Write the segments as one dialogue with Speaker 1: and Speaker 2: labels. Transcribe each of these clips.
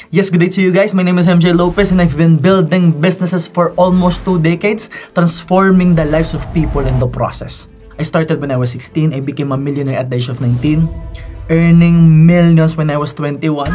Speaker 1: Yes, good day to you guys. My name is MJ Lopez and I've been building businesses for almost 2 decades, transforming the lives of people in the process. I started when I was 16. I became a millionaire at the age of 19, earning millions when I was 21.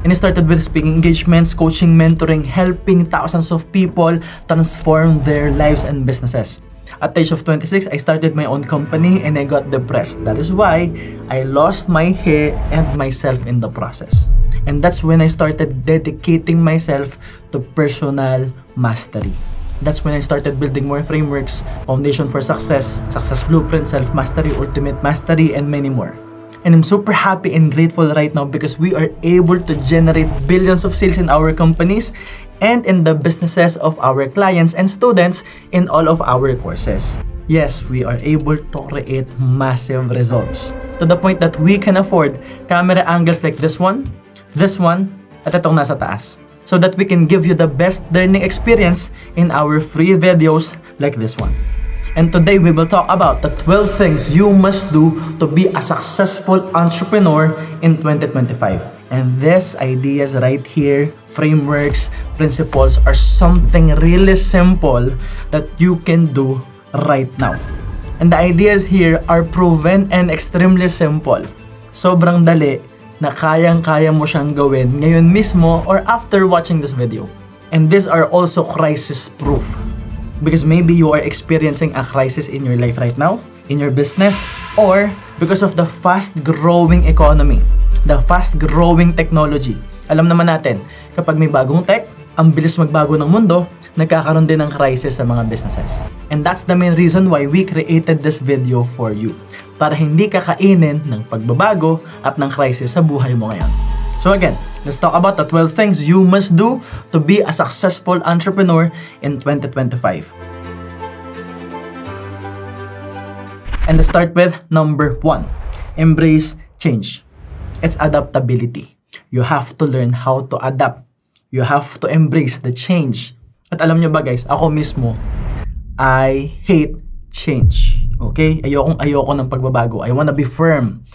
Speaker 1: And I started with speaking engagements, coaching, mentoring, helping thousands of people transform their lives and businesses. At the age of 26, I started my own company and I got depressed. That is why I lost my hair and myself in the process. And that's when I started dedicating myself to personal mastery. That's when I started building more frameworks, Foundation for Success, Success Blueprint, Self-Mastery, Ultimate Mastery, and many more. And I'm super happy and grateful right now because we are able to generate billions of sales in our companies and in the businesses of our clients and students in all of our courses. Yes, we are able to create massive results to the point that we can afford camera angles like this one, at itong nasa taas, so that we can give you the best learning experience in our free videos like this one. And today we will talk about the 12 things you must do to be a successful entrepreneur in 2025. And these ideas right here, frameworks, principles, are something really simple that you can do right now. And the ideas here are proven and extremely simple. Sobrang dali na kayang-kaya mo siyang gawin ngayon mismo or after watching this video. And these are also crisis-proof. Because maybe you are experiencing a crisis in your life right now, in your business, or because of the fast-growing economy, the fast-growing technology. Alam naman natin, kapag may bagong tech, ang bilis magbago ng mundo, nagkakaroon din ng crisis sa mga businesses. And that's the main reason why we created this video for you. Para hindi ka kainin ng pagbabago at ng crisis sa buhay mo ngayon. So again, let's talk about the 12 things you must do to be a successful entrepreneur in 2025. And let's start with number 1. Embrace change. It's adaptability. You have to learn how to adapt. You have to embrace the change. At alam nyo ba guys, ako mismo, I hate change. Okay? Ayoko ng pagbabago. I wanna be firm.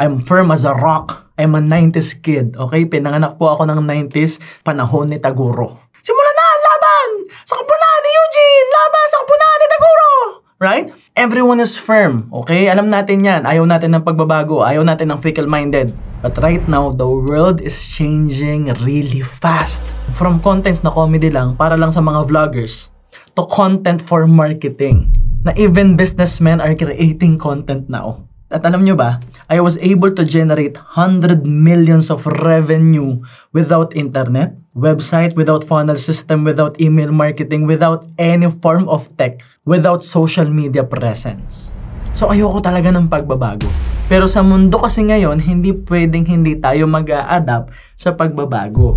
Speaker 1: I'm firm as a rock. I'm a 90s kid, okay? Pinanganak po ako ng 90s, panahon ni Taguro. Simulan na! Laban! Sa kapunan ni Eugene! Laban sa kapunan ni Taguro! Right? Everyone is firm, okay? Alam natin yan. Ayaw natin ng pagbabago. Ayaw natin ng fickle-minded. But right now, the world is changing really fast. From contents na comedy lang, para lang sa mga vloggers, to content for marketing. Na even businessmen are creating content now. At alam nyo ba, I was able to generate 100 millions of revenue without internet, website, without funnel system, without email marketing, without any form of tech, without social media presence. So ayoko talaga ng pagbabago. Pero sa mundo kasi ngayon, hindi pwedeng hindi tayo mag-a-adapt sa pagbabago.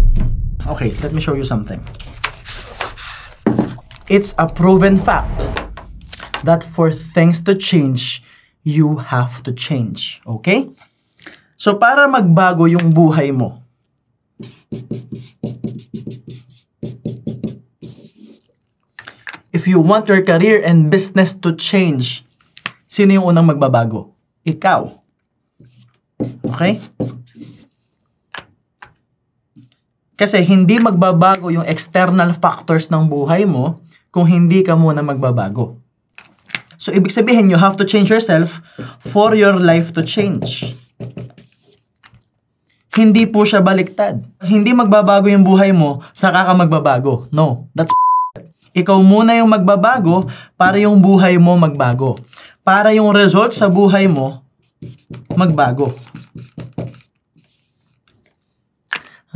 Speaker 1: Okay, let me show you something. It's a proven fact that for things to change, you have to change. Okay? So, para magbago yung buhay mo, if you want your career and business to change, sino yung unang magbabago? Ikaw. Okay? Kasi hindi magbabago yung external factors ng buhay mo kung hindi ka muna magbabago. So, ibig sabihin, you have to change yourself for your life to change. Hindi po siya baliktad. Hindi magbabago yung buhay mo, saka ka magbabago. No, that's ikaw muna yung magbabago para yung buhay mo magbago. Para yung result sa buhay mo magbago.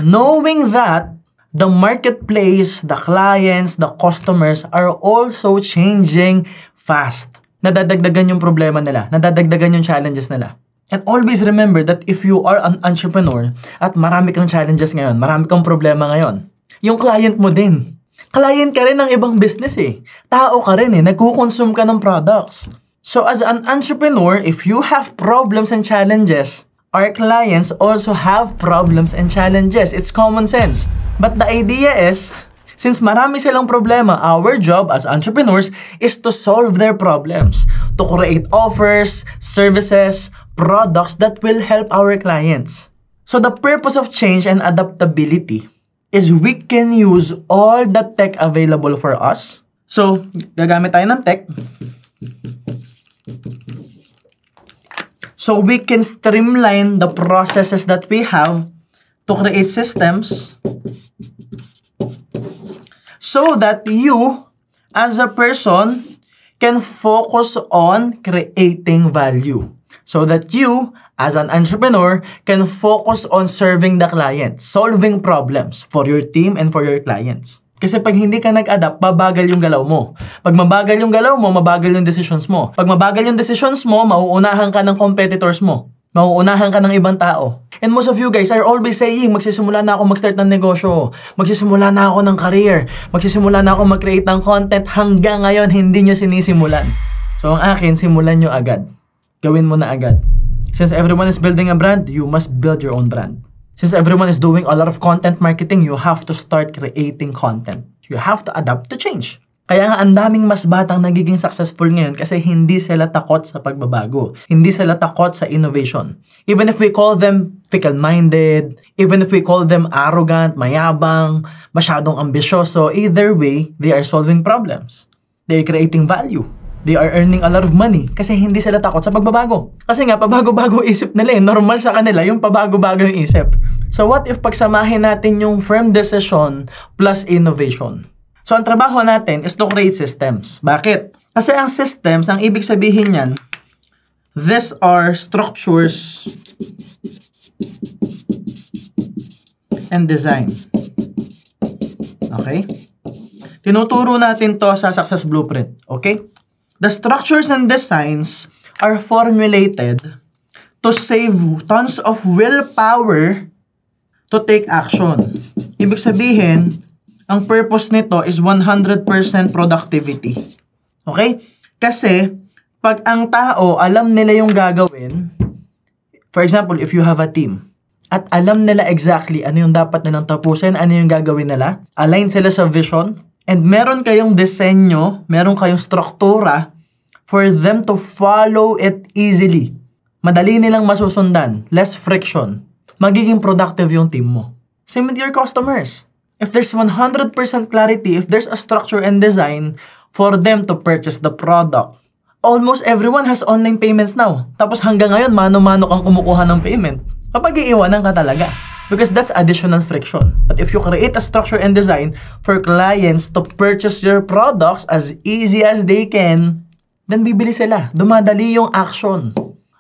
Speaker 1: Knowing that, the marketplace, the clients, the customers are also changing fast. Nadadagdagan yung problema nila. Nadadagdagan yung challenges nila. And always remember that if you are an entrepreneur at marami kang challenges ngayon, marami kang problema ngayon, yung client mo din. Client ka rin ng ibang business eh. Tao ka rin eh. Nagkukonsume ka ng products. So as an entrepreneur, if you have problems and challenges, our clients also have problems and challenges. It's common sense. But the idea is, since marami silang problema, our job as entrepreneurs is to solve their problems, to create offers, services, products that will help our clients. So So the purpose of change and adaptability is we can use all the tech available for us. So, gagamit tayo ng tech. So we can streamline the processes that we have to create systems so that you, as a person, can focus on creating value. So that you, as an entrepreneur, can focus on serving the client, solving problems for your team and for your clients. Kasi pag hindi ka nag-adapt, babagal yung galaw mo. Pag mabagal yung galaw mo, mabagal yung decisions mo. Pag mabagal yung decisions mo, mauunahan ka ng competitors mo. Mauunahan ka ng ibang tao. And most of you guys are always saying, magsisimula na ako mag-start ng negosyo. Magsisimula na ako ng career. Magsisimula na ako mag-create ng content. Hanggang ngayon, hindi nyo sinisimulan. So ang akin, simulan nyo agad. Gawin mo na agad. Since everyone is building a brand, you must build your own brand. Since everyone is doing a lot of content marketing, you have to start creating content. You have to adapt to change. Kaya nga ang daming mas batang nagiging successful ngayon kasi hindi sila takot sa pagbabago. Hindi sila takot sa innovation. Even if we call them fickle-minded, even if we call them arrogant, mayabang, masyadong ambisyoso, either way, they are solving problems. They are creating value. They are earning a lot of money kasi hindi sila takot sa pagbabago. Kasi nga, pabago-bago isip nila eh. Normal sa kanila yung pabago-bago yung isip. So what if pagsamahin natin yung firm decision plus innovation? So ang trabaho natin is to create systems. Bakit? Kasi ang systems, ang ibig sabihin yan, these are structures and design. Okay? Tinuturo natin to sa Success Blueprint. Okay? The structures and designs are formulated to save tons of willpower to take action. Ibig sabihin, ang purpose nito is 100% productivity. Okay? Kasi, pag ang tao alam nila yung gagawin, for example, if you have a team, at alam nila exactly ano yung dapat nilang tapusin, ano yung gagawin nila, align sila sa vision, and meron kayong disenyo, meron kayong struktura for them to follow it easily. Madali nilang masusundan, less friction. Magiging productive yung team mo. Same with your customers. If there's 100% clarity, if there's a structure and design for them to purchase the product, almost everyone has online payments now. Tapos hanggang ngayon, mano-mano kang kumukuha ng payment. Papag-iiwanan ka talaga. Because that's additional friction. But if you create a structure and design for clients to purchase your products as easy as they can, then bibili sila. Dumadali yung action.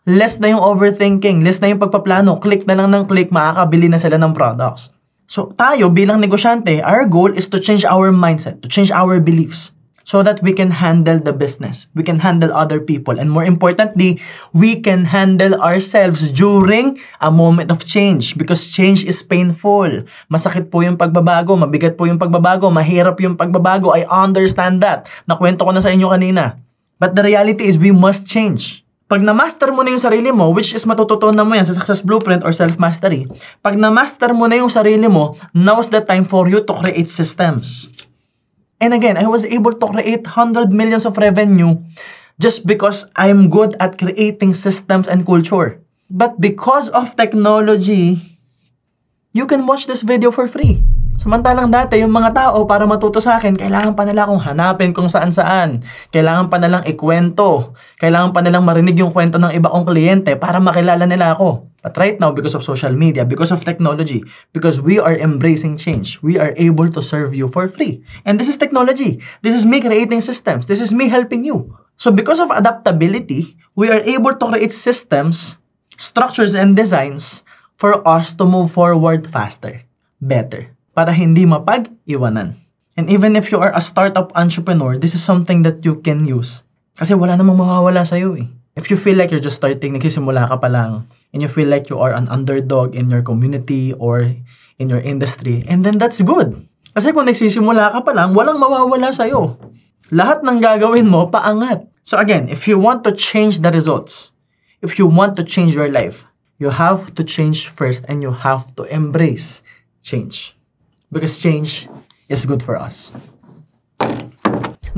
Speaker 1: Less na yung overthinking, less na yung pagpaplano. Click na lang ng click, makakabili na sila ng products. So tayo bilang negosyante, our goal is to change our mindset, to change our beliefs, so that we can handle the business, we can handle other people, and more importantly, we can handle ourselves during a moment of change, because change is painful. Masakit po yung pagbabago, mabigat po yung pagbabago, mahirap yung pagbabago. I understand that. Nakwento ko na sa inyo kanina. But the reality is we must change. Pag na-master mo na yung sarili mo, which is matututunan mo yan sa Success Blueprint or Self-Mastery, pag na-master mo na yung sarili mo, now's the time for you to create systems. And again, I was able to create 100 millions of revenue just because I'm good at creating systems and culture. But because of technology, you can watch this video for free. Samantalang dati, yung mga tao para matuto sa akin, kailangan pa nila akong hanapin kung saan-saan. Kailangan pa nilang ikwento. Kailangan pa nilang marinig yung kwento ng iba kong kliyente para makilala nila ako. But right now, because of social media, because of technology, because we are embracing change, we are able to serve you for free. And this is technology. This is me creating systems. This is me helping you. So because of adaptability, we are able to create systems, structures, and designs for us to move forward faster, better, para hindi mapag-iwanan. And even if you are a startup entrepreneur, this is something that you can use. Kasi wala namang mawawala sa'yo eh. If you feel like you're just starting, nagsisimula ka pa lang, and you feel like you are an underdog in your community or in your industry, and then that's good. Kasi kung nagsisimula ka pa lang, walang mawawala sa'yo. Lahat ng gagawin mo, paangat. So again, if you want to change the results, if you want to change your life, you have to change first and you have to embrace change. Because change is good for us.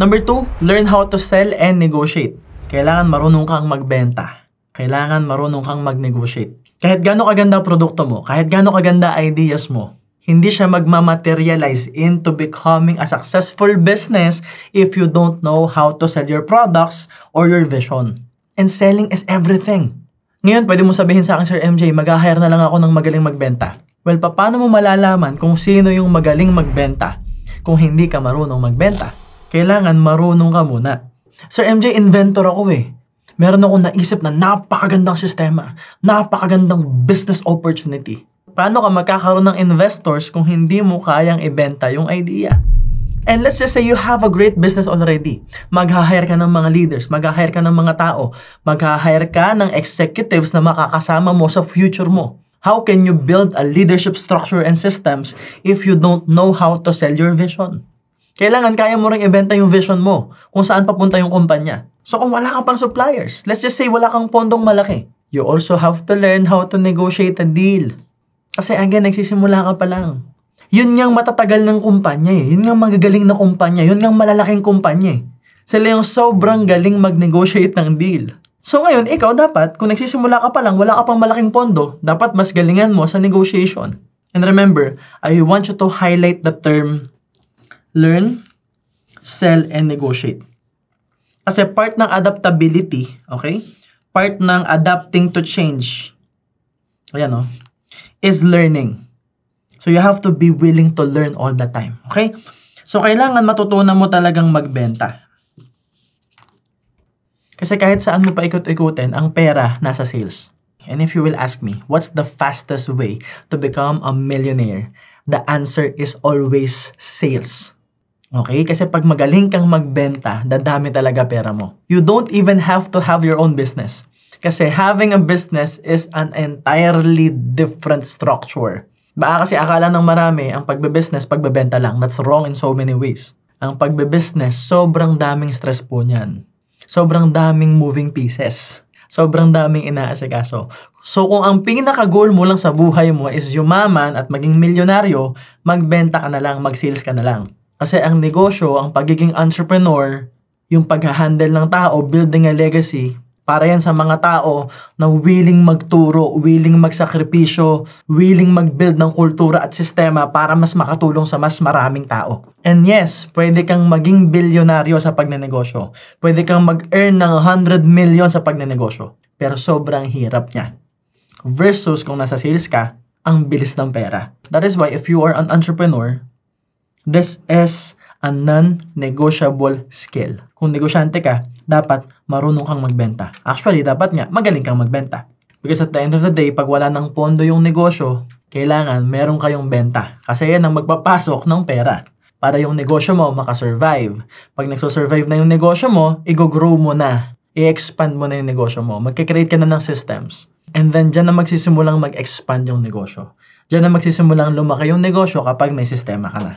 Speaker 1: Number 2, learn how to sell and negotiate. Kailangan marunong kang magbenta. Kailangan marunong kang mag-negotiate. Kahit gaano kaganda produkto mo, kahit gaano kaganda ideas mo, hindi siya magmamaterialize into becoming a successful business if you don't know how to sell your products or your vision. And selling is everything. Ngayon, pwede mo sabihin sa akin, Sir MJ, mag-hire na lang ako ng magaling magbenta. Well, paano mo malalaman kung sino yung magaling magbenta kung hindi ka marunong magbenta? Kailangan marunong ka muna. Sir MJ, inventor ako eh. Meron akong naisip na napakagandang sistema, napakagandang business opportunity. Paano ka magkakaroon ng investors kung hindi mo kayang ibenta yung idea? And let's just say you have a great business already. Mag-hire ka ng mga leaders, mag-hire ka ng mga tao, mag-hire ka ng executives na makakasama mo sa future mo. How can you build a leadership structure and systems if you don't know how to sell your vision? Kailangan kaya mo ring ibenta yung vision mo, kung saan papunta yung kumpanya. So kung wala ka pang suppliers, let's just say wala kang pondong malaki, you also have to learn how to negotiate a deal. Kasi again, nagsisimula ka pa lang. Yun ngang matatagal ng kumpanya eh. Yun ngang magagaling na kumpanya. Yun ngang malalaking kumpanya eh. Sila yung sobrang galing mag-negotiate ng deal. So ngayon, ikaw dapat, kung nagsisimula ka pa lang, wala ka pang malaking pondo, dapat mas galingan mo sa negotiation. And remember, I want you to highlight the term learn, sell, and negotiate. Kasi part ng adaptability, okay? Part ng adapting to change, ayan o, is learning. So you have to be willing to learn all the time. Okay? So kailangan matutunan mo talagang magbenta. Kasi kahit saan mo pa ikot-ikutin, ang pera nasa sales. And if you will ask me, what's the fastest way to become a millionaire? The answer is always sales. Okay? Kasi pag magaling kang magbenta, dadami talaga pera mo. You don't even have to have your own business. Kasi having a business is an entirely different structure. Baka kasi akala ng marami, ang pagbe-business, pagbebenta lang. That's wrong in so many ways. Ang pagbe-business, sobrang daming stress po niyan. Sobrang daming moving pieces. Sobrang daming inaasikaso. So kung ang pinaka-goal mo lang sa buhay mo is yumaman at maging milyonaryo, magbenta ka na lang, mag-sales ka na lang. Kasi ang negosyo, ang pagiging entrepreneur, yung pag-handle ng tao, building a legacy, para yan sa mga tao na willing magturo, willing magsakripisyo, willing mag-build ng kultura at sistema para mas makatulong sa mas maraming tao. And yes, pwede kang maging bilyonaryo sa pagnenegosyo. Pwede kang mag-earn ng 100 million sa pagnenegosyo. Pero sobrang hirap niya. Versus kung nasa sales ka, ang bilis ng pera. That is why if you are an entrepreneur, this is a non-negotiable skill. Kung negosyante ka, dapat marunong kang magbenta. Actually, dapat nga, magaling kang magbenta. Because at the end of the day, pag wala ng pondo yung negosyo, kailangan meron kayong benta. Kasi yan ang magpapasok ng pera. Para yung negosyo mo makasurvive. Pag nagsusurvive na yung negosyo mo, i-grow mo na. I-expand mo na yung negosyo mo. Magkikreate ka na ng systems. And then, dyan na magsisimulang mag-expand yung negosyo. Dyan na magsisimulang lumaki yung negosyo kapag may sistema ka na.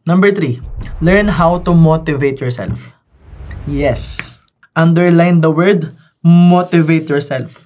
Speaker 1: Number 3, learn how to motivate yourself. Yes. Underline the word, motivate yourself.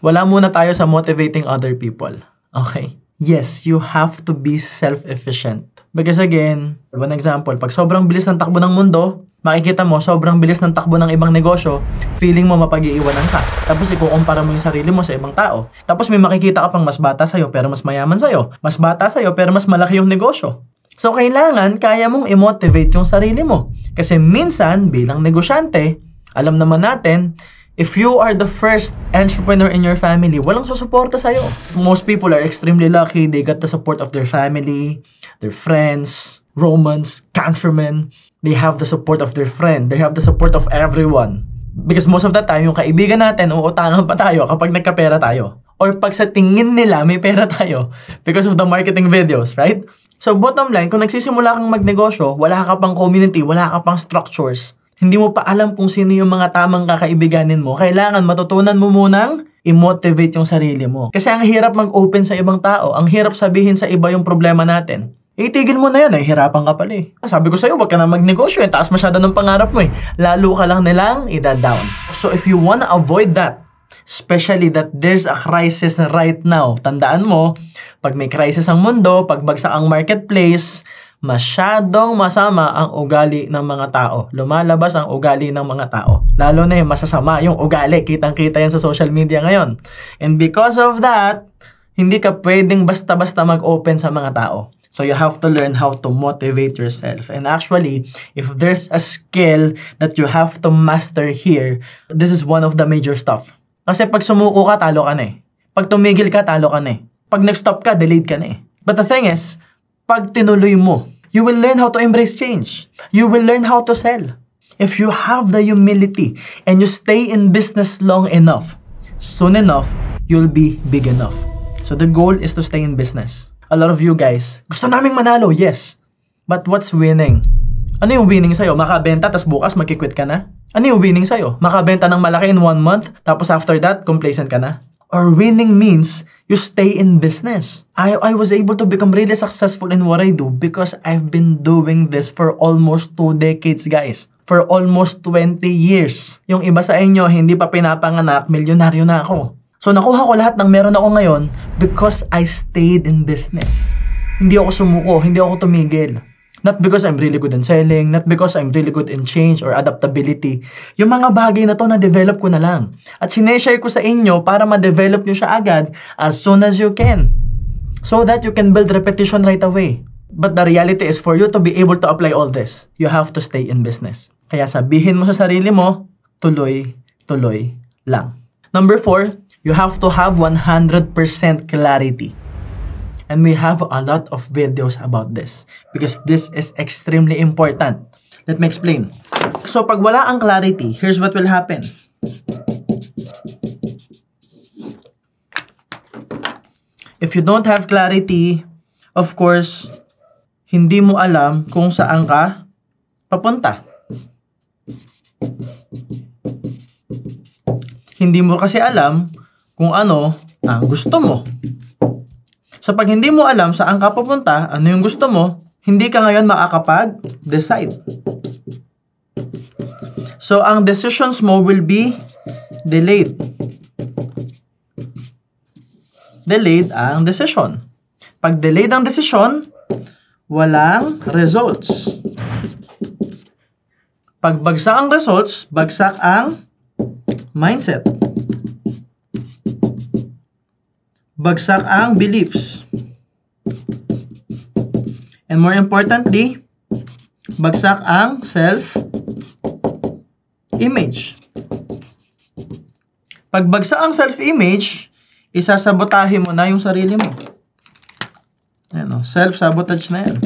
Speaker 1: Wala muna tayo sa motivating other people. Okay? Yes, you have to be self-efficient. Because again, one example, pag sobrang bilis ng takbo ng mundo, makikita mo, sobrang bilis ng takbo ng ibang negosyo, feeling mo mapag-iiwanan ka. Tapos ikukumpara mo yung sarili mo sa ibang tao. Tapos may makikita ka pang mas bata sa'yo pero mas mayaman sa'yo. Mas bata sa'yo pero mas malaki yung negosyo. So, kailangan kaya mong i-motivate yung sarili mo. Kasi minsan, bilang negosyante, alam naman natin, if you are the first entrepreneur in your family, walang susuporta sa'yo. Most people are extremely lucky. They got the support of their family, their friends, Romans, countrymen. They have the support of their friend. They have the support of everyone. Because most of the time, yung kaibigan natin, uutangan pa tayo kapag nagkapera tayo. Or pag sa tingin nila, may pera tayo. Because of the marketing videos, right? So bottom line, kung nagsisimula kang magnegosyo, wala ka pang community, wala ka pang structures, hindi mo pa alam kung sino yung mga tamang kakaibiganin mo, kailangan matutunan mo munang i-motivate yung sarili mo. Kasi ang hirap mag-open sa ibang tao, ang hirap sabihin sa iba yung problema natin. Itigil mo na yan, hirapan ka pala eh. Sabi ko sa'yo, wag ka na magnegosyo, taas masyado ng pangarap mo eh. Lalo ka lang nilang ida-down. So if you wanna avoid that, especially that there's a crisis right now, tandaan mo, pag may crisis ang mundo, pag bagsak ang marketplace, masyadong masama ang ugali ng mga tao. Lumalabas ang ugali ng mga tao. Lalo na yung masasama, yung ugali. Kitang-kita yan sa social media ngayon. And because of that, hindi ka pwedeng basta-basta mag-open sa mga tao. So you have to learn how to motivate yourself. And actually, if there's a skill that you have to master here, this is one of the major stuff. Kasi pag sumuko ka, talo ka na eh. Pag tumigil ka, talo ka na eh. Pag nag-stop ka, delayed ka na eh. But the thing is, pag tinuloy mo, you will learn how to embrace change. You will learn how to sell. If you have the humility and you stay in business long enough, soon enough, you'll be big enough. So the goal is to stay in business. A lot of you guys, gusto naming manalo, yes. But what's winning? Ano yung winning sa'yo? Makabenta, tas bukas magkikwit ka na? Ano yung winning sa'yo? Makabenta ng malaki in 1 month, tapos after that, complacent ka na? Or winning means you stay in business. I was able to become really successful in what I do because I've been doing this for almost 2 decades, guys. For almost 20 years. Yung iba sa inyo, hindi pa pinapanganak, milyonaryo na ako. So nakuha ko lahat ng meron ako ngayon because I stayed in business. Hindi ako sumuko, hindi ako tumigil. Not because I'm really good in selling, not because I'm really good in change or adaptability. Yung mga bagay na to na-develop ko na lang. At sineshare ko sa inyo para ma-develop nyo siya agad as soon as you can. So that you can build repetition right away. But the reality is for you to be able to apply all this, you have to stay in business. Kaya sabihin mo sa sarili mo, tuloy lang. Number 4, you have to have 100% clarity. And we have a lot of videos about this because this is extremely important. Let me explain. So pag wala ang clarity, here's what will happen. If you don't have clarity, of course, hindi mo alam kung saan ka papunta. Hindi mo kasi alam kung ano ang gusto mo. So pag hindi mo alam saan ka pupunta, ano yung gusto mo, hindi ka ngayon makakapag-decide. So ang decisions mo will be delayed. Delayed ang decision. Pag delayed ang decision, walang results. Pag bagsak ang results, bagsak ang mindset. Bagsak ang beliefs. And more importantly, bagsak ang self-image. Pag bagsak ang self-image, isasabotahe mo na yung sarili mo. Ayan, self-sabotage na yan.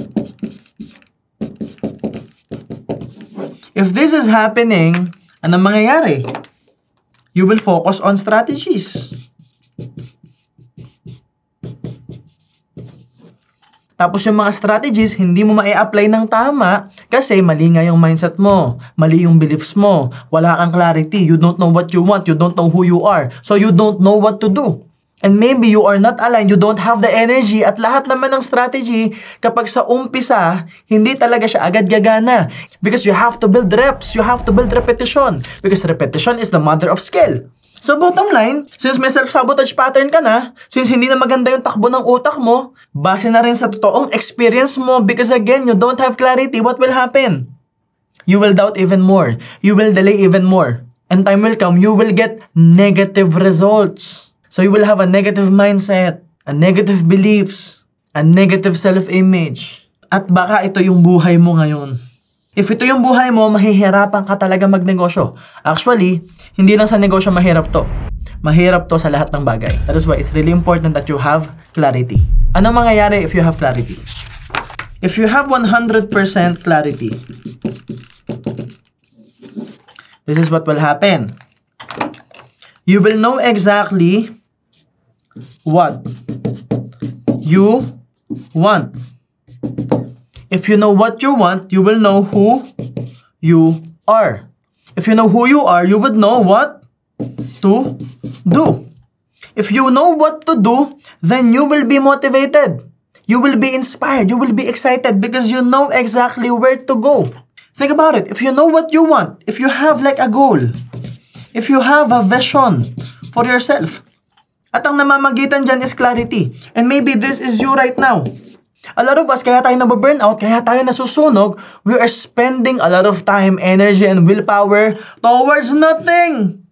Speaker 1: If this is happening, anong mangyayari? You will focus on strategies. Tapos yung mga strategies, hindi mo ma-apply ng tama kasi mali nga yung mindset mo, mali yung beliefs mo, wala kang clarity, you don't know what you want, you don't know who you are, so you don't know what to do. And maybe you are not aligned, you don't have the energy at lahat naman ng strategy kapag sa umpisa, hindi talaga siya agad gagana. Because you have to build reps, you have to build repetition. Because repetition is the mother of skill. So bottom line, since may self-sabotage pattern ka na, since hindi na maganda yung takbo ng utak mo, base na rin sa totoong experience mo because again, you don't have clarity, what will happen? You will doubt even more. You will delay even more. And time will come, you will get negative results. So you will have a negative mindset, a negative beliefs, a negative self-image. At baka ito yung buhay mo ngayon. If ito yung buhay mo, mahihirapan ka talaga magnegosyo. Actually, hindi lang sa negosyo mahirap to. Mahirap to sa lahat ng bagay. That is why it's really important that you have clarity. Ano mangyayari if you have clarity? If you have 100% clarity, this is what will happen. You will know exactly what you want. If you know what you want, you will know who you are. If you know who you are, you would know what to do. If you know what to do, then you will be motivated. You will be inspired. You will be excited because you know exactly where to go. Think about it. If you know what you want, if you have like a goal, if you have a vision for yourself, at ang namamagitan dyan is clarity. And maybe this is you right now. A lot of us, kaya tayo nababurn out, kaya tayo nasusunog, we are spending a lot of time, energy, and willpower towards nothing.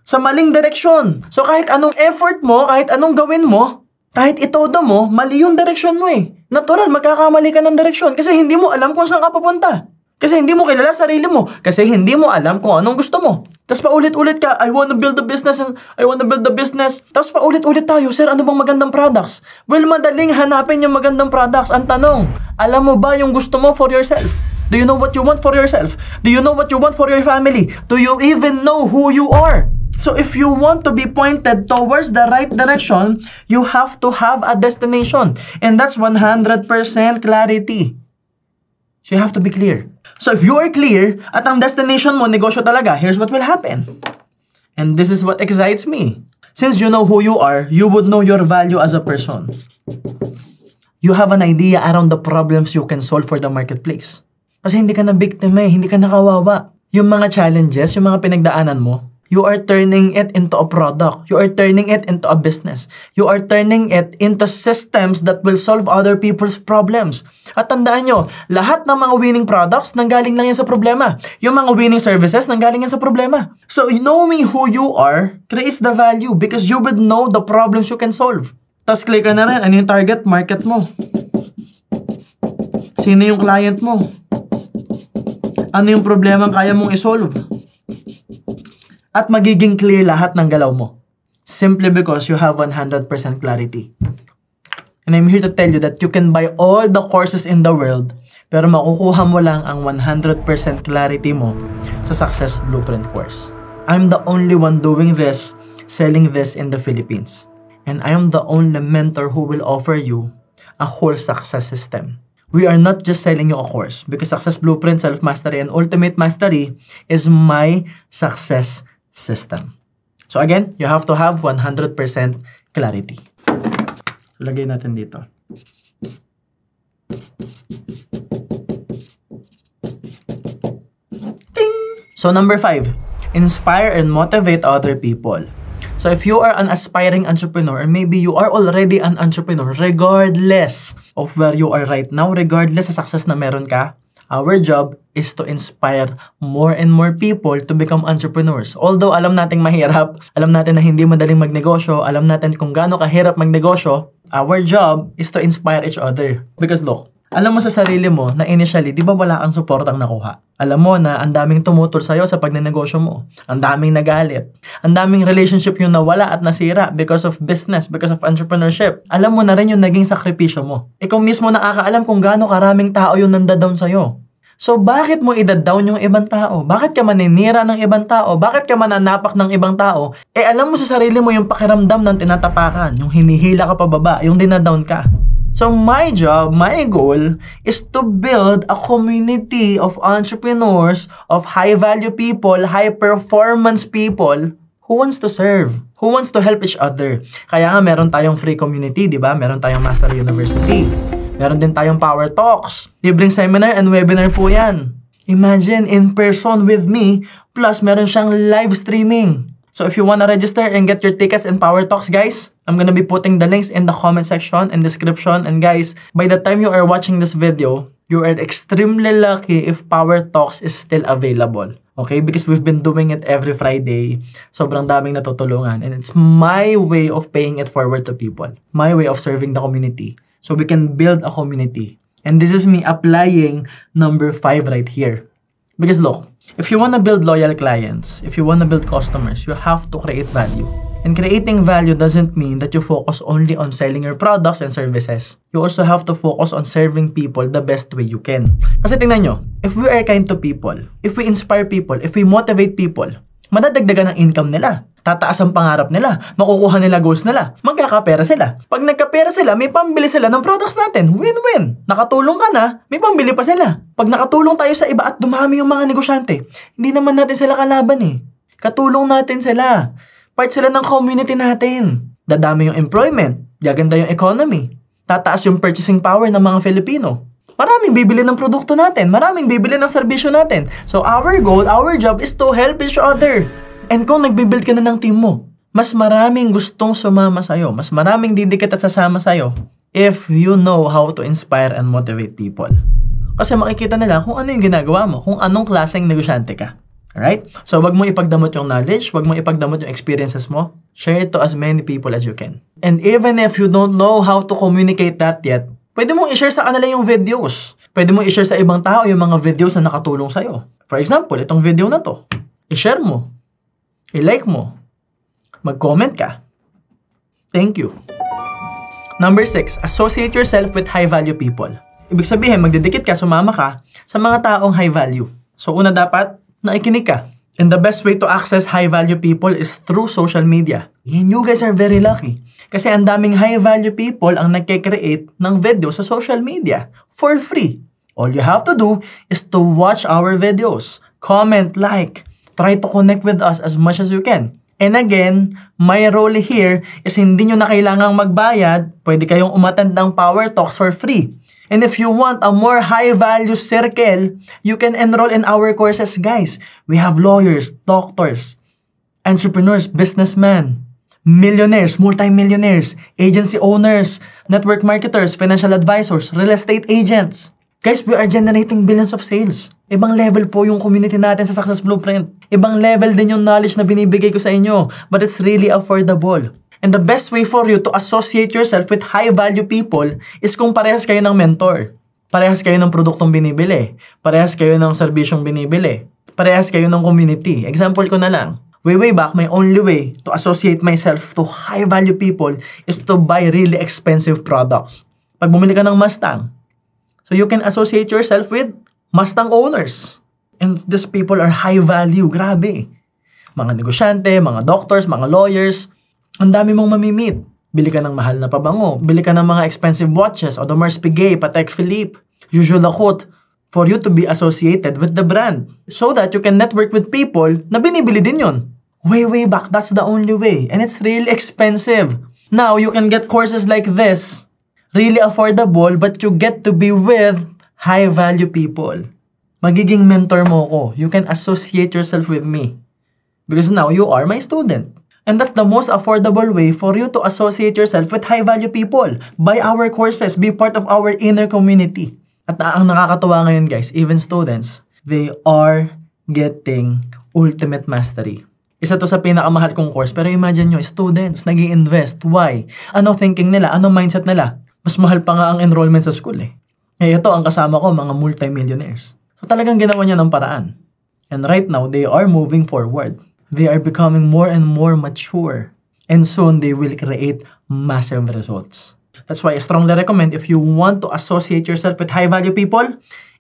Speaker 1: Sa maling direksyon. So kahit anong effort mo, kahit anong gawin mo, kahit itodo mo, mali yung direksyon mo eh. Natural, magkakamali ka ng direksyon kasi hindi mo alam kung saan ka papunta. Kasi hindi mo kilala sarili mo. Kasi hindi mo alam kung anong gusto mo. Tapos paulit-ulit ka, I wanna build a business, I wanna build a business. Tapos paulit-ulit tayo, sir, ano bang magandang products? Well, madaling hanapin yung magandang products. Ang tanong, alam mo ba yung gusto mo for yourself? Do you know what you want for yourself? Do you know what you want for your family? Do you even know who you are? So if you want to be pointed towards the right direction, you have to have a destination. And that's 100% clarity. So you have to be clear. So if you are clear at ang destination mo, negosyo talaga, here's what will happen. And this is what excites me. Since you know who you are, you would know your value as a person. You have an idea around the problems you can solve for the marketplace. Kasi hindi ka na biktima, hindi ka na kawawa. Yung mga challenges, yung mga pinagdaanan mo, you are turning it into a product. You are turning it into a business. You are turning it into systems that will solve other people's problems. At tandaan nyo, lahat ng mga winning products nanggaling lang yan sa problema. Yung mga winning services nanggaling yan sa problema. So knowing who you are creates the value because you would know the problems you can solve. Tapos click ka na rin, ano yung target market mo? Sino yung client mo? Ano yung problema kaya mong isolve? At magiging clear lahat ng galaw mo. Simply because you have 100% clarity. And I'm here to tell you that you can buy all the courses in the world, pero makukuha mo lang ang 100% clarity mo sa Success Blueprint course. I'm the only one doing this, selling this in the Philippines. And I am the only mentor who will offer you a whole success system. We are not just selling you a course because Success Blueprint, Self-Mastery, and Ultimate Mastery is my success system. So again, you have to have 100% clarity. Lagay natin dito. Ting! So number 5, inspire and motivate other people. So if you are an aspiring entrepreneur, or maybe you are already an entrepreneur, regardless of where you are right now, regardless sa success na meron ka, our job is to inspire more and more people to become entrepreneurs. Although alam nating mahirap, alam natin na hindi madaling magnegosyo, alam natin kung gaano kahirap magnegosyo, our job is to inspire each other. Because look, alam mo sa sarili mo na initially, di ba wala kang supportang nakuha? Alam mo na ang daming tumutol sa'yo sa pagnenegosyo mo. Ang daming nagalit. Ang daming relationship yung nawala at nasira because of business, because of entrepreneurship. Alam mo na rin yung naging sakripisyo mo. Ikaw mismo nakakaalam kung gaano karaming tao yung nandadown sa'yo. So bakit mo i-down yung ibang tao? Bakit ka maninira ng ibang tao? Bakit ka mananapak ng ibang tao? Eh alam mo sa sarili mo yung pakiramdam ng tinatapakan, yung hinihila ka pababa, yung dinadown ka. So my job, my goal is to build a community of entrepreneurs, of high-value people, high-performance people who wants to serve, who wants to help each other. Kaya nga meron tayong free community, di ba? Meron tayong Mastery University. Meron din tayong Power Talks. Libreng seminar and webinar po yan. Imagine in person with me, plus meron siyang live streaming. So if you wanna register and get your tickets in Power Talks, guys, I'm gonna be putting the links in the comment section and description. And guys, by the time you are watching this video, you are extremely lucky if Power Talks is still available. Okay? Because we've been doing it every Friday. Sobrang daming natutulungan. And it's my way of paying it forward to people. My way of serving the community. So we can build a community. And this is me applying number 5 right here. Because look, if you want to build loyal clients, if you want to build customers, you have to create value. And creating value doesn't mean that you focus only on selling your products and services. You also have to focus on serving people the best way you can. Kasi tingnan nyo, if we are kind to people, if we inspire people, if we motivate people, madadagdagan ang income nila. Tataas ang pangarap nila. Makukuha nila goals nila. Magkakapera sila. Pag nagkapera sila, may pambili sila ng products natin. Win-win. Nakatulong ka na, may pambili pa sila. Pag nakatulong tayo sa iba at dumami yung mga negosyante, hindi naman natin sila kalaban eh. Katulong natin sila. Part sila ng community natin. Dadami yung employment. Gaganda yung economy. Tataas yung purchasing power ng mga Filipino. Maraming bibili ng produkto natin. Maraming bibili ng serbisyo natin. So our goal, our job is to help each other. And kung nagbibuild ka na ng team mo, Mas maraming gustong sumama sa'yo, mas maraming didikit at sasama sa'yo if you know how to inspire and motivate people. Kasi makikita nila kung ano yung ginagawa mo, kung anong klaseng negosyante ka. Alright? So, wag mo ipagdamot yung knowledge, wag mo ipagdamot yung experiences mo. Share it to as many people as you can. And even if you don't know how to communicate that yet, pwede mong i-share sa kanila yung videos. Pwede mong i-share sa ibang tao yung mga videos na nakatulong sa'yo. For example, itong video na to. I-share mo. I-like mo. Mag-comment ka. Thank you. Number 6, associate yourself with high-value people. Ibig sabihin, magdidikit ka, sumama ka sa mga taong high-value. So, una dapat, nakikinig ka. And the best way to access high-value people is through social media. And you guys are very lucky. Kasi ang daming high-value people ang nagke-create ng video sa social media for free. All you have to do is to watch our videos. Comment, like, try to connect with us as much as you can. And again, my role here is hindi nyo na kailangang magbayad. Pwede kayong umattend ng Power Talks for free. And if you want a more high-value circle, you can enroll in our courses, guys. We have lawyers, doctors, entrepreneurs, businessmen, millionaires, multi-millionaires, agency owners, network marketers, financial advisors, real estate agents. Guys, we are generating billions of sales. Ibang level po yung community natin sa Success Blueprint. Ibang level din yung knowledge na binibigay ko sa inyo. But it's really affordable. And the best way for you to associate yourself with high-value people is kung parehas kayo ng mentor. Parehas kayo ng produktong binibili. Parehas kayo ng serbisyong binibili. Parehas kayo ng community. Example ko na lang. Way back, my only way to associate myself to high-value people is to buy really expensive products. Pag bumili ka ng Mustang, so you can associate yourself with Mustang owners. And these people are high value. Grabe. Mga negosyante, mga doctors, mga lawyers. Ang dami mong mamimit. Bili ka ng mahal na pabango. Bili ka ng mga expensive watches. Audemars Piguet, Patek Philippe, Usual Lacoste. For you to be associated with the brand. So that you can network with people na binibili din yun. Way back, that's the only way. And it's really expensive. Now, you can get courses like this. Really affordable, but you get to be with high-value people. Magiging mentor mo ko. You can associate yourself with me. Because now, you are my student. And that's the most affordable way for you to associate yourself with high-value people. Buy our courses. Be part of our inner community. At ang nakakatawa ngayon, guys, even students, they are getting ultimate mastery. Isa to sa pinakamahal kong course. Pero imagine nyo, students, nag-i-invest. Why? Ano thinking nila? Ano mindset nila? Mas mahal pa nga ang enrollment sa school eh. Eh ito, ang kasama ko, mga multi-millionaires. So talagang ginawa niya ng paraan. And right now, they are moving forward. They are becoming more and more mature. And soon, they will create massive results. That's why I strongly recommend if you want to associate yourself with high-value people,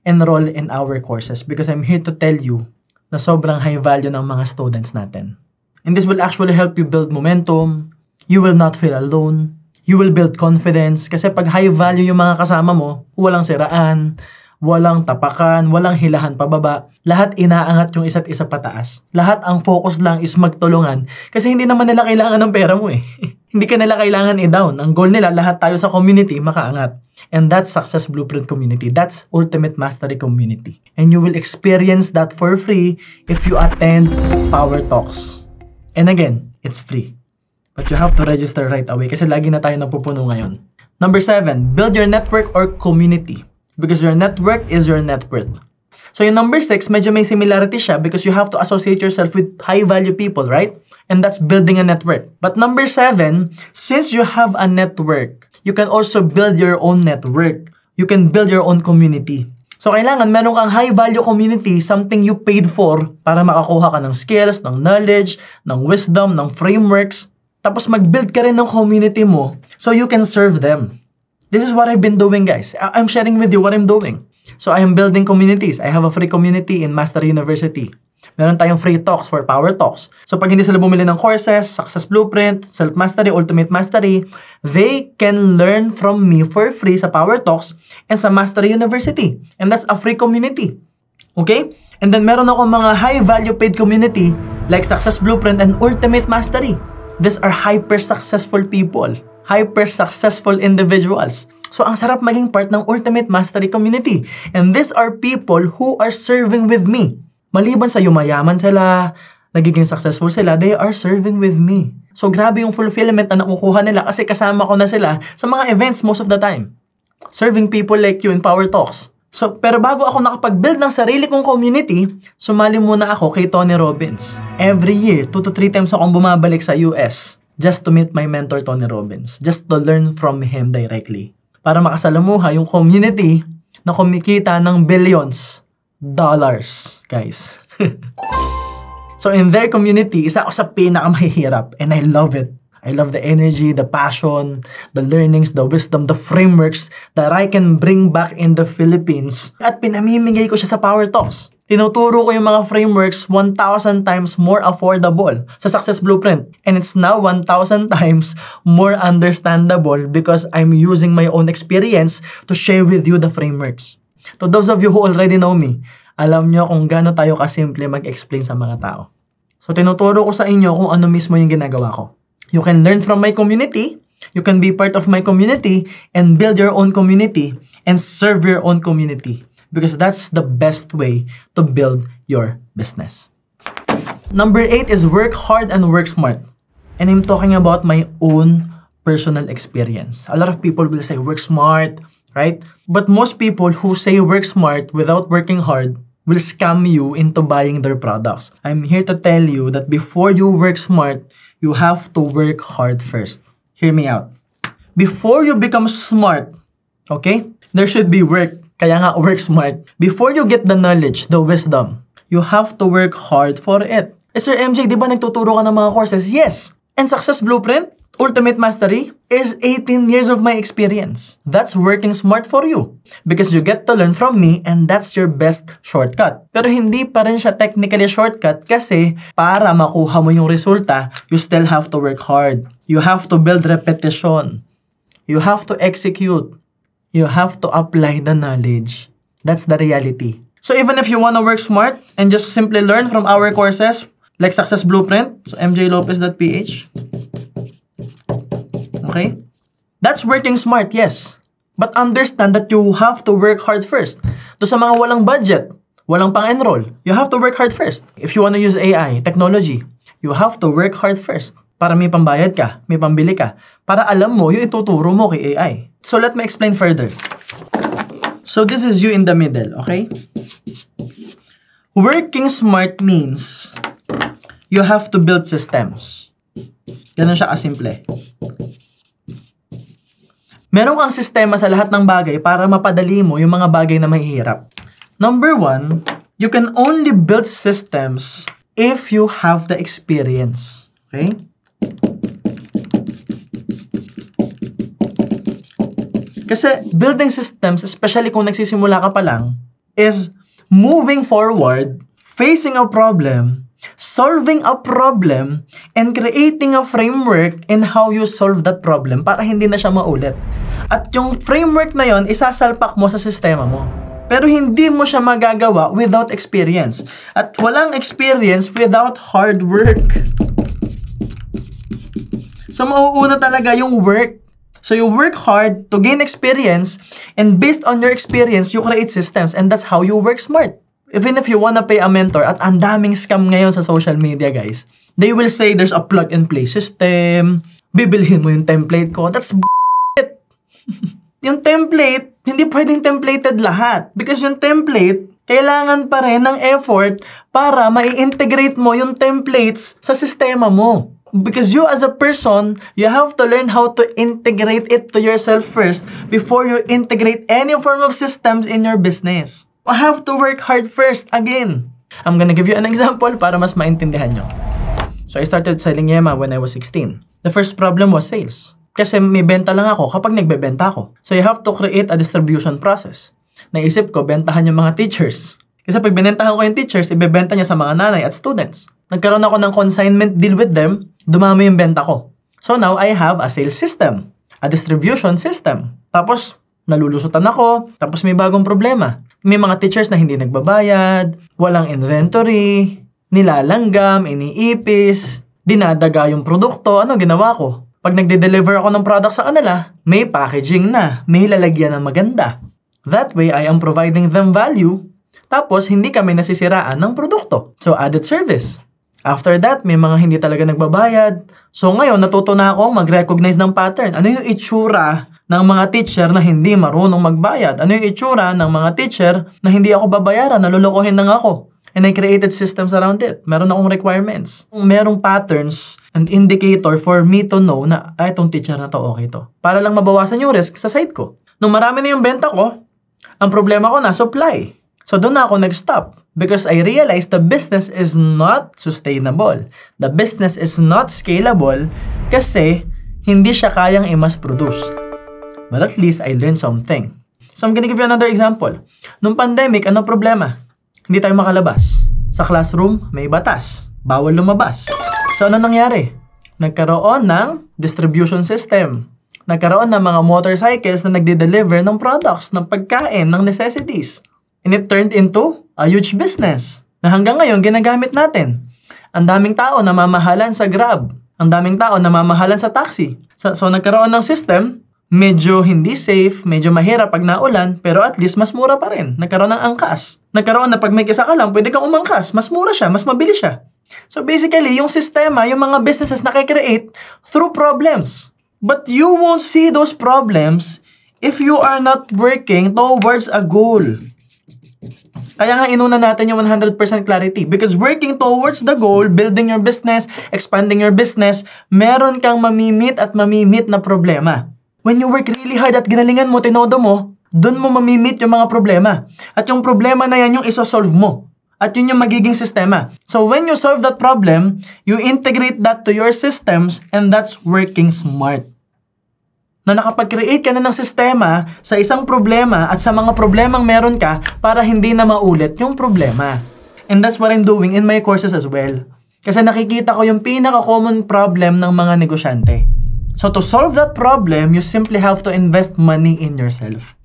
Speaker 1: enroll in our courses. Because I'm here to tell you na sobrang high value ng mga students natin. And this will actually help you build momentum. You will not feel alone. You will build confidence. Kasi pag high value yung mga kasama mo, walang siraan, walang tapakan, walang hilahan pababa. Lahat inaangat yung isa't isa pataas. Lahat ang focus lang is magtulungan. Kasi hindi naman nila kailangan ng pera mo eh. Hindi ka nila kailangan i-down. Ang goal nila, lahat tayo sa community makaangat. And that's Success Blueprint community. That's Ultimate Mastery community. And you will experience that for free if you attend Power Talks. And again, it's free. But you have to register right away kasi lagi na tayo napupuno ngayon. Number 7, build your network or community. Because your network is your net worth. So yung number 6, medyo may similarity siya because you have to associate yourself with high-value people, right? And that's building a network. But number 7, since you have a network, you can also build your own network. You can build your own community. So kailangan meron kang high-value community, something you paid for para makakuha ka ng skills, ng knowledge, ng wisdom, ng frameworks. Tapos mag-build ka rin ng community mo so you can serve them. This is what I've been doing, guys. I'm sharing with you what I'm doing. So I am building communities. I have a free community in Mastery University. Meron tayong free talks for Power Talks. So pag hindi sila bumili ng courses, Success Blueprint, Self-Mastery, Ultimate Mastery, they can learn from me for free sa Power Talks and sa Mastery University. And that's a free community. Okay? And then meron ako mga high-value paid community like Success Blueprint and Ultimate Mastery. These are hyper-successful people. Hyper-successful individuals. So, ang sarap maging part ng Ultimate Mastery community. And these are people who are serving with me. Maliban sa yumayaman sila, nagiging successful sila, they are serving with me. So grabe yung fulfillment na nakukuha nila kasi kasama ko na sila sa mga events most of the time. Serving people like you in Power Talks. So, pero bago ako nakapag-build ng sarili kong community, sumali muna ako kay Tony Robbins. Every year, 2 to 3 times akong bumabalik sa US just to meet my mentor Tony Robbins. Just to learn from him directly. Para makasalamuha yung community na kumikita ng billions dollars, guys. So in their community, isa ako sa pinakamahihirap and I love it. I love the energy, the passion, the learnings, the wisdom, the frameworks that I can bring back in the Philippines. At pinamimigay ko siya sa Power Talks. Tinuturo ko yung mga frameworks 1,000 times more affordable sa Success Blueprint. And it's now 1,000 times more understandable because I'm using my own experience to share with you the frameworks. To those of you who already know me, alam nyo kung gaano tayo kasimple mag-explain sa mga tao. So tinuturo ko sa inyo kung ano mismo yung ginagawa ko. You can learn from my community, you can be part of my community, and build your own community, and serve your own community. Because that's the best way to build your business. Number 8 is work hard and work smart. And I'm talking about my own personal experience. A lot of people will say work smart, right? But most people who say work smart without working hard will scam you into buying their products. I'm here to tell you that before you work smart, you have to work hard first. Hear me out. Before you become smart, okay? There should be work. Kaya nga, work smart. Before you get the knowledge, the wisdom, you have to work hard for it. Sir MJ, di ba nagtuturo ka ng mga courses? Yes. And Success Blueprint, Ultimate Mastery, is 18 years of my experience. That's working smart for you. Because you get to learn from me and that's your best shortcut. Pero hindi pa rin siya technically shortcut kasi para makuha mo yung resulta, you still have to work hard. You have to build repetition. You have to execute. You have to apply the knowledge. That's the reality. So even if you want to work smart and just simply learn from our courses, like Success Blueprint, so mjlopez.ph, okay? That's working smart, yes. But understand that you have to work hard first. To sa mga walang budget, walang pang-enroll, you have to work hard first. If you want to use AI, technology, you have to work hard first. Para may pambayad ka, may pambili ka. Para alam mo yung ituturo mo kay AI. So let me explain further. So this is you in the middle, okay? Working smart means you have to build systems. Ganun siya kasimple. Meron kang sistema sa lahat ng bagay para mapadali mo yung mga bagay na mahihirap. Number 1, you can only build systems if you have the experience. Okay? Kasi building systems, especially kung nagsisimula ka pa lang, is moving forward, facing a problem, solving a problem, and creating a framework in how you solve that problem para hindi na siya maulit. At yung framework na yon, isasalpak mo sa sistema mo. Pero hindi mo siya magagawa without experience. At walang experience without hard work. So mauuna talaga yung work. So you work hard to gain experience, and based on your experience, you create systems, and that's how you work smart. Even if you wanna pay a mentor, at ang daming scam ngayon sa social media, guys. They will say there's a plug-and-play system, bibilhin mo yung template ko. That's b****. Yung template, hindi pwedeng templated lahat. Because yung template, kailangan pa rin ng effort para mai-integrate mo yung templates sa sistema mo. Because you as a person, you have to learn how to integrate it to yourself first before you integrate any form of systems in your business. You have to work hard first again. I'm gonna give you an example para mas maintindihan nyo. So I started selling Yema when I was 16. The first problem was sales. Kasi may benta lang ako kapag nagbebenta ako. So you have to create a distribution process. Naisip ko, bentahan yung mga teachers. Kasi pag binentahan ko yung teachers, ibebenta niya sa mga nanay at students. Nagkaroon ako ng consignment deal with them, dumami yung benta ko. So now, I have a sales system, a distribution system. Tapos, nalulusutan ako, tapos may bagong problema. May mga teachers na hindi nagbabayad, walang inventory, nilalanggam, iniipis, dinadaga yung produkto. Ano ginawa ko? Pag nagde-deliver ako ng product sa kanila, may packaging na, may lalagyan na maganda. That way, I am providing them value, tapos hindi kami nasisiraan ng produkto. So, added service. After that, may mga hindi talaga nagbabayad. So ngayon, natuto na akong mag-recognize ng pattern. Ano yung itsura ng mga teacher na hindi marunong magbayad? Ano yung itsura ng mga teacher na hindi ako babayaran, nalulukohin lang ako? And I created systems around it. Meron akong requirements. Merong patterns and indicator for me to know na itong teacher na to, okay to. Para lang mabawasan yung risk sa site ko. Nung marami na yung benta ko, ang problema ko na supply. So doon na ako nag-stop because I realized the business is not sustainable. The business is not scalable kasi hindi siya kayang i-mass produce. But at least I learned something. So I'm gonna give you another example. Nung pandemic, ano problema? Hindi tayo makalabas. Sa classroom, may batas. Bawal lumabas. So ano nangyari? Nagkaroon ng distribution system. Nagkaroon ng mga motorcycles na nagde-deliver ng products, ng pagkain, ng necessities. And it turned into a huge business na hanggang ngayon ginagamit natin. Ang daming tao namamahalan sa Grab. Ang daming tao namamahalan sa taxi. So nagkaroon ng system, medyo hindi safe, medyo mahirap pag naulan, pero at least mas mura pa rin. Nagkaroon ng angkas. Nagkaroon na pag may kisa ka lang, pwede kang umangkas. Mas mura siya, mas mabilis siya. So basically, yung sistema, yung mga businesses nakikreate through problems. But you won't see those problems if you are not working towards a goal. Kaya nga inuna natin yung 100% clarity because working towards the goal, building your business, expanding your business, meron kang mamimit at mamimit na problema. When you work really hard at ginalingan mo, tinodo mo, dun mo mamimit yung mga problema. At yung problema na yan yung isosolve mo. At yun yung magiging sistema. So when you solve that problem, you integrate that to your systems and that's working smart. Na nakapag-create ka na ng sistema sa isang problema at sa mga problemang meron ka para hindi na maulit yung problema. And that's what I'm doing in my courses as well. Kasi nakikita ko yung pinaka-common problem ng mga negosyante. So to solve that problem, you simply have to invest money in yourself.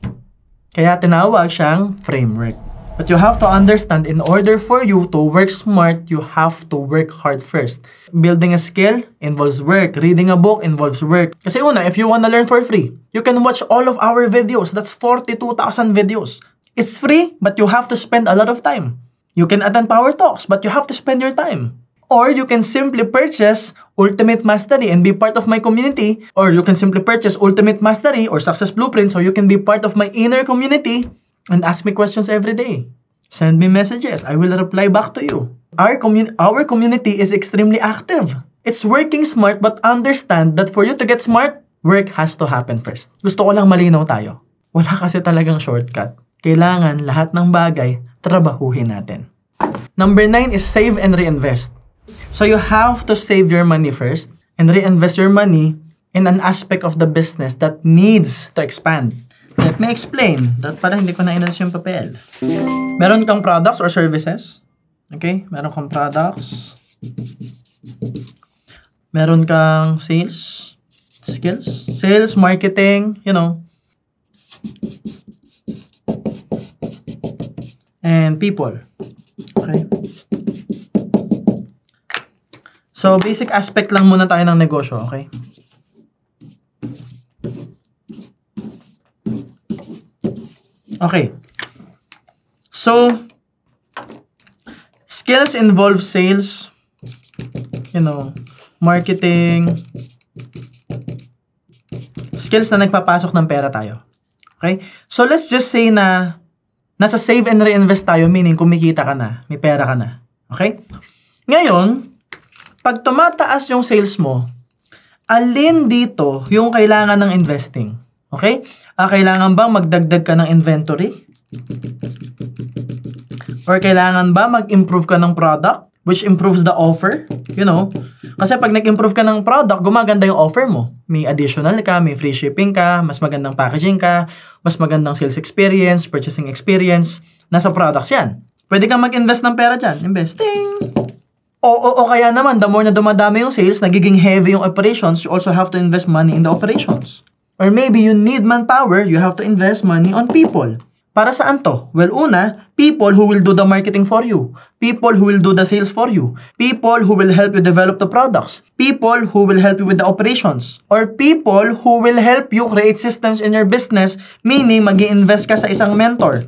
Speaker 1: Kaya tinawag siyang framework. But you have to understand, in order for you to work smart, you have to work hard first. Building a skill involves work. Reading a book involves work. Kasi una, if you wanna learn for free, you can watch all of our videos. That's 42,000 videos. It's free, but you have to spend a lot of time. You can attend power talks, but you have to spend your time. Or you can simply purchase Ultimate Mastery and be part of my community. Or you can simply purchase Ultimate Mastery or Success Blueprint so you can be part of my inner community and ask me questions every day. Send me messages. I will reply back to you. Our community is extremely active. It's working smart, but understand that for you to get smart, work has to happen first. Gusto ko lang malinaw tayo. Wala kasi talagang shortcut. Kailangan lahat ng bagay, trabahuhin natin. Number 9 is save and reinvest. So you have to save your money first and reinvest your money in an aspect of the business that needs to expand. Let me explain. Parang hindi ko na-inansi yung papel. Meron kang products or services. Okay? Meron kang products. Meron kang sales. Skills. Sales, marketing, you know. And people. Okay? So, basic aspect lang muna tayo ng negosyo. Okay? Okay. So, skills involve sales, you know, marketing, skills na nagpapasok ng pera tayo. Okay? So, let's just say na nasa save and reinvest tayo, meaning kumikita ka na, may pera ka na. Okay? Ngayon, pag tumataas yung sales mo, alin dito yung kailangan ng investing? Okay? Kailangan bang magdagdag ka ng inventory? Or kailangan ba mag-improve ka ng product, which improves the offer? You know? Kasi pag nag-improve ka ng product, gumaganda yung offer mo. May additional ka, may free shipping ka, mas magandang packaging ka, mas magandang sales experience, purchasing experience. Nasa products yan. Pwede kang mag-invest ng pera dyan. Investing! O kaya naman, the more na dumadami yung sales, nagiging heavy yung operations, you also have to invest money in the operations. Or maybe you need manpower, you have to invest money on people. Para saan to? Well, una, people who will do the marketing for you. People who will do the sales for you. People who will help you develop the products. People who will help you with the operations. Or people who will help you create systems in your business, meaning mag-i-invest ka sa isang mentor.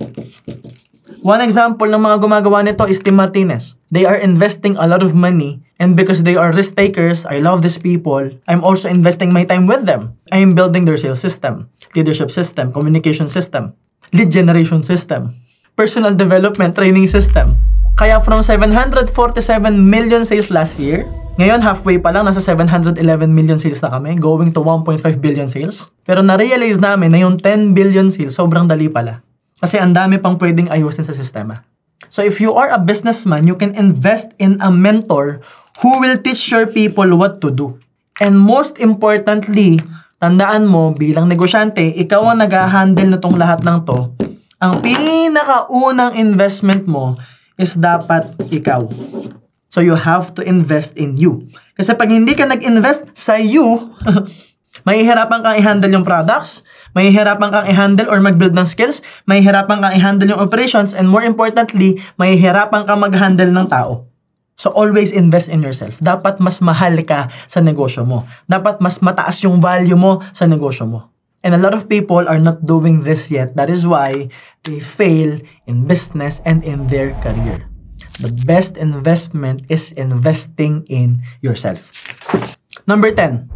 Speaker 1: One example ng mga gumagawa nito is Tim Martinez. They are investing a lot of money, and because they are risk takers, I love these people, I'm also investing my time with them. I am building their sales system, leadership system, communication system, lead generation system, personal development training system. Kaya from 747 million sales last year, ngayon halfway pa lang, nasa 711 million sales na kami, going to 1.5 billion sales. Pero na-realize namin na yung 10 billion sales, sobrang dali pala. Kasi ang dami pang pwedeng ayusin sa sistema. So if you are a businessman, you can invest in a mentor who will teach your people what to do. And most importantly, tandaan mo, bilang negosyante, ikaw ang nag-handle na tong lahat ng to. Ang pinakaunang investment mo is dapat ikaw. So you have to invest in you. Kasi pag hindi ka nag-invest sa you, mahihirapan kang i-handle yung products, mahihirapan kang i-handle or mag-build ng skills, mahihirapan kang i-handle yung operations, and more importantly, mahihirapan kang mag-handle ng tao. So always invest in yourself. Dapat mas mahal ka sa negosyo mo. Dapat mas mataas yung value mo sa negosyo mo. And a lot of people are not doing this yet. That is why they fail in business and in their career. The best investment is investing in yourself. Number 10,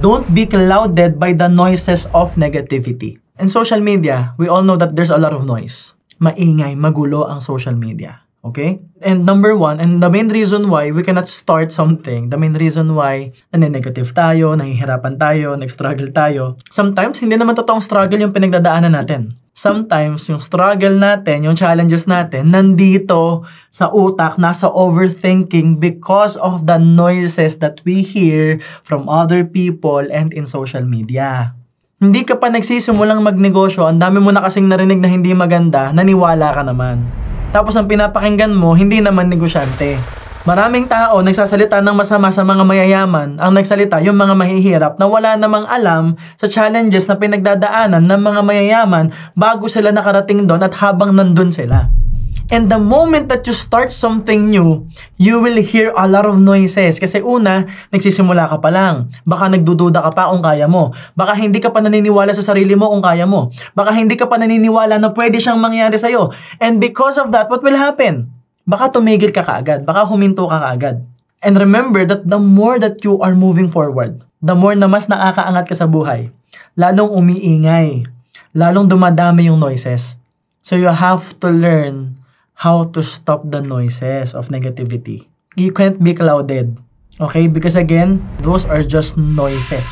Speaker 1: don't be clouded by the noises of negativity. In social media, we all know that there's a lot of noise. Maingay, magulo ang social media. Okay? And number 1, and the main reason why we cannot start something, the main reason why negative tayo, nahihirapan tayo, nag-struggle tayo, sometimes hindi naman totoong struggle yung pinagdadaanan natin. Sometimes yung struggle natin, yung challenges natin, nandito sa utak, nasa overthinking because of the noises that we hear from other people and in social media. Hindi ka pa nagsisimulang magnegosyo, ang dami mo na kasing narinig na hindi maganda, naniwala ka naman. Tapos ang pinapakinggan mo, hindi naman negosyante. Maraming tao nagsasalita ng masama sa mga mayayaman, ang nagsalita yung mga mahihirap na wala namang alam sa challenges na pinagdadaanan ng mga mayayaman bago sila nakarating doon at habang nandun sila. And the moment that you start something new, you will hear a lot of noises. Kasi una, nagsisimula ka pa lang. Baka nagdududa ka pa kung kaya mo. Baka hindi ka pa naniniwala sa sarili mo kung kaya mo. Baka hindi ka pa naniniwala na pwede siyang mangyari sa'yo. And because of that, what will happen? Baka tumigil ka kaagad. Baka huminto ka kaagad. And remember that the more that you are moving forward, the more na mas nakakaangat ka sa buhay, lalong umiingay, lalong dumadami yung noises. So you have to learn how to stop the noises of negativity. You can't be clouded. Okay? Because again, those are just noises.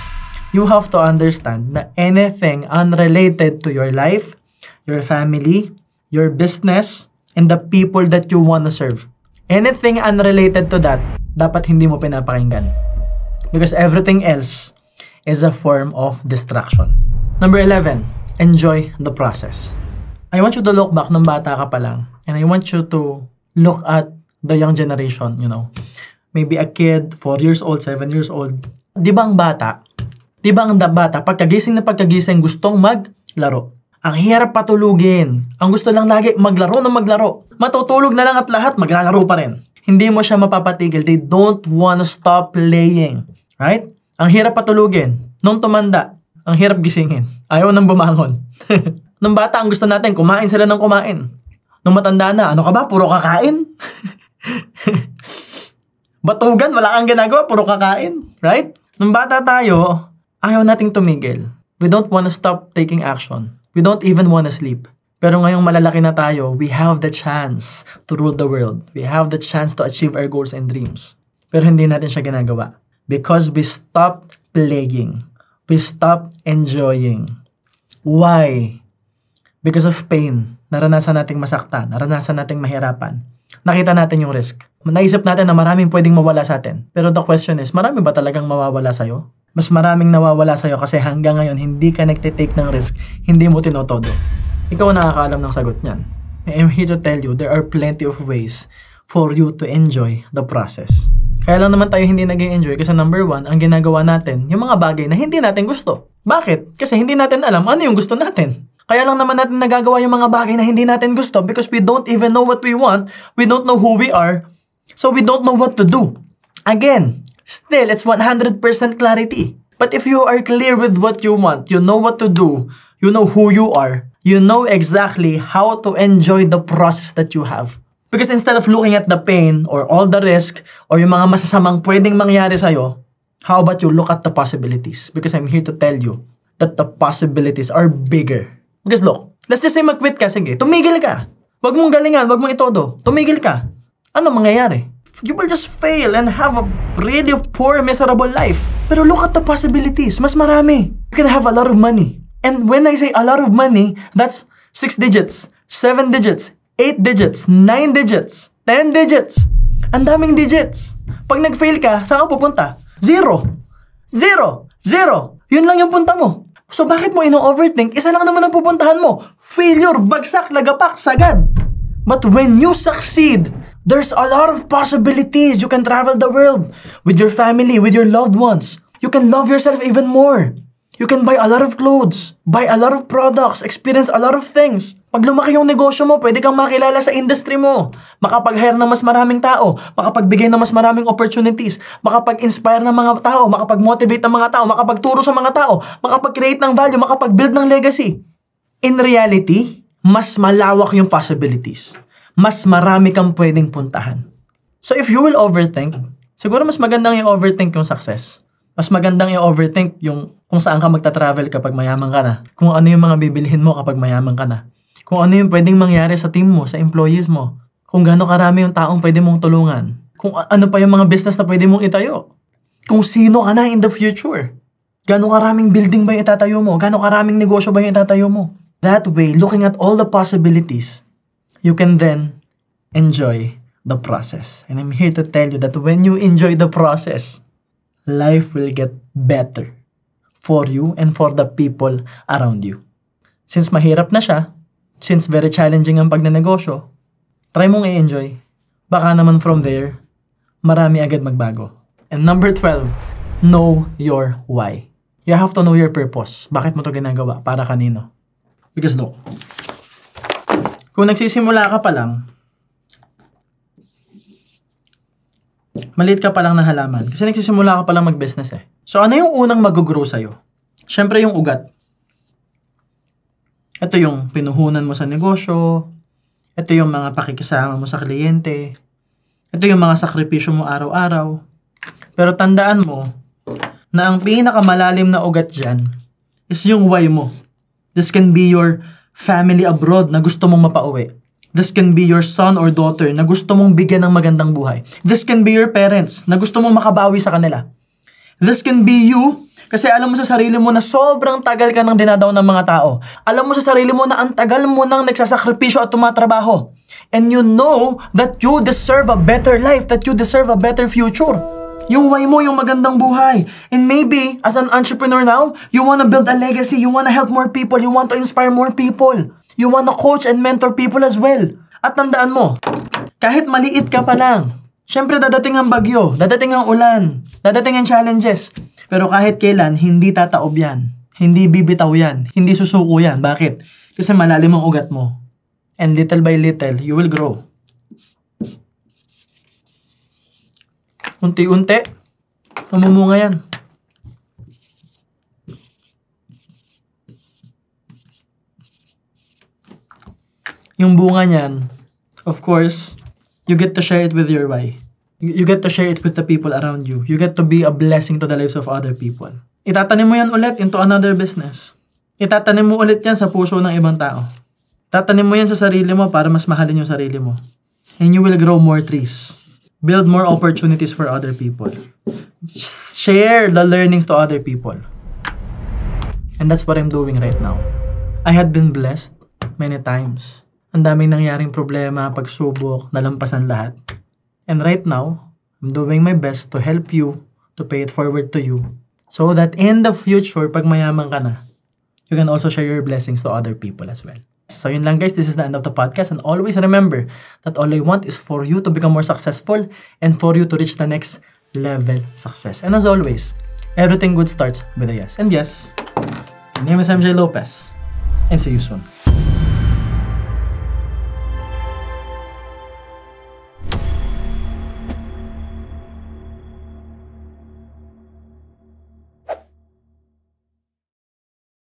Speaker 1: You have to understand na anything unrelated to your life, your family, your business, and the people that you want to serve, anything unrelated to that, dapat hindi mo pinapakinggan. Because everything else is a form of distraction. Number 11, enjoy the process. I want you to look back nung bata ka pa lang, and I want you to look at the young generation, you know. Maybe a kid, 4 years old, 7 years old. Di ba ang bata, pagkagising na pagkagising, gustong maglaro. Ang hirap patulugin. Ang gusto lang lagi, maglaro na maglaro. Matutulog na lang at lahat, maglalaro pa rin. Hindi mo siya mapapatigil. They don't wanna stop playing. Right? Ang hirap patulugin. Nung tumanda, ang hirap gisingin. Ayaw nang bumangon. Nung bata, ang gusto natin, kumain sila ng kumain. Nung matanda na, ano ka ba? Puro kakain? Batugan, wala kang ginagawa, puro kakain. Right? Nung bata tayo, ayaw nating tumigil. We don't wanna stop taking action. We don't even wanna sleep. Pero ngayong malalaki na tayo, we have the chance to rule the world. We have the chance to achieve our goals and dreams. Pero hindi natin siya ginagawa. Because we stopped playing. We stopped enjoying. Why? Because of pain, naranasan nating masaktan, naranasan nating mahirapan. Nakita natin yung risk. Naisip natin na maraming pwedeng mawala sa atin. Pero the question is, marami ba talagang mawawala sa'yo? Mas maraming nawawala sa'yo kasi hanggang ngayon hindi ka nagtitake ng risk, hindi mo tinotodo. Ikaw ang nakakaalam ng sagot niyan. I'm here to tell you, there are plenty of ways for you to enjoy the process. Kaya lang naman tayo hindi nag-enjoy kasi number 1, ang ginagawa natin, yung mga bagay na hindi natin gusto. Bakit? Kasi hindi natin alam ano yung gusto natin. Kaya lang naman natin nagagawa yung mga bagay na hindi natin gusto because we don't even know what we want, we don't know who we are, so we don't know what to do. Again, still, it's 100% clarity. But if you are clear with what you want, you know what to do, you know who you are, you know exactly how to enjoy the process that you have. Because instead of looking at the pain or all the risk or yung mga masasamang pwedeng mangyari sa'yo, how about you look at the possibilities? Because I'm here to tell you that the possibilities are bigger. Because look, let's just say mag-quit ka, sige, tumigil ka. Wag mong galingan, wag mong itodo, tumigil ka. Ano mangyayari? You will just fail and have a really poor, miserable life. Pero look at the possibilities, mas marami. You can have a lot of money. And when I say a lot of money, that's 6 digits, 7 digits, 8 digits, 9 digits, 10 digits. Ang daming digits. Pag nag-fail ka, saan ka pupunta? 0. 0. 0. Yun lang yung punta mo. So bakit mo ino-overthink? Isa lang naman ang pupuntahan mo. Failure, bagsak, lagapak, sagad. But when you succeed, there's a lot of possibilities. You can travel the world with your family, with your loved ones. You can love yourself even more. You can buy a lot of clothes, buy a lot of products, experience a lot of things. Pag lumaki yung negosyo mo, pwede kang makilala sa industry mo. Makapag-hire ng mas maraming tao, makapagbigay ng mas maraming opportunities, makapag-inspire ng mga tao, makapag-motivate ng mga tao, makapagturo sa mga tao, makapag-create ng value, makapag-build ng legacy. In reality, mas malawak yung possibilities. Mas marami kang pwedeng puntahan. So if you will overthink, siguro mas magandang i-overthink yung success. Mas magandang i-overthink yung kung saan ka magta-travel kapag mayaman ka na. Kung ano yung mga bibilihin mo kapag mayaman ka na. Kung ano yung pwedeng mangyari sa team mo, sa employees mo. Kung gaano karami yung taong pwede mong tulungan. Kung ano pa yung mga business na pwede mong itayo. Kung sino ka na in the future. Gaano karaming building ba yung itatayo mo? Gaano karaming negosyo ba yung itatayo mo? That way, looking at all the possibilities, you can then enjoy the process. And I'm here to tell you that when you enjoy the process, life will get better for you and for the people around you. Since mahirap na siya, since very challenging ang pagnenegosyo, try mong i-enjoy. Baka naman from there, marami agad magbago. And number 12, know your why. You have to know your purpose. Bakit mo to ginagawa? Para kanino? Because look, kung nagsisimula ka pa lang, maliit ka pa lang na halaman. Kasi nagsisimula ka pa lang mag-business eh. So ano yung unang mag-grow sa'yo? Siyempre yung ugat. Ito yung pinuhunan mo sa negosyo. Ito yung mga pakikisama mo sa kliyente. Ito yung mga sakripisyo mo araw-araw. Pero tandaan mo na ang pinakamalalim na ugat dyan is yung why mo. This can be your family abroad na gusto mong mapauwi. This can be your son or daughter na gusto mong bigyan ng magandang buhay. This can be your parents na gusto mong makabawi sa kanila. This can be you kasi alam mo sa sarili mo na sobrang tagal ka nang dinadaw ng mga tao. Alam mo sa sarili mo na ang tagal mo nang nagsasakripisyo at tumatrabaho. And you know that you deserve a better life, that you deserve a better future. Yung why mo, yung magandang buhay. And maybe, as an entrepreneur now, you wanna build a legacy, you wanna help more people, you want to inspire more people. You wanna coach and mentor people as well. At tandaan mo, kahit maliit ka pa lang, syempre dadating ang bagyo, dadating ang ulan, dadating ang challenges. Pero kahit kailan, hindi tataob yan. Hindi bibitaw yan. Hindi susuko yan. Bakit? Kasi malalim ang ugat mo. And little by little, you will grow. Unti-unti, mamumunga yan. Yung bunga niyan, of course, you get to share it with your why. You get to share it with the people around you. You get to be a blessing to the lives of other people. Itatanim mo yan ulit into another business. Itatanim mo ulit yan sa puso ng ibang tao. Itatanim mo yan sa sarili mo para mas mahalin yung sarili mo. And you will grow more trees. Build more opportunities for other people. Share the learnings to other people. And that's what I'm doing right now. I had been blessed many times. Ang daming nangyaring problema, pagsubok, nalampasan lahat. And right now, I'm doing my best to help you, to pay it forward to you, so that in the future, pag mayaman ka na, you can also share your blessings to other people as well. So yun lang guys, this is the end of the podcast. And always remember that all I want is for you to become more successful and for you to reach the next level success. And as always, everything good starts with a yes. And yes, my name is MJ Lopez. And see you soon.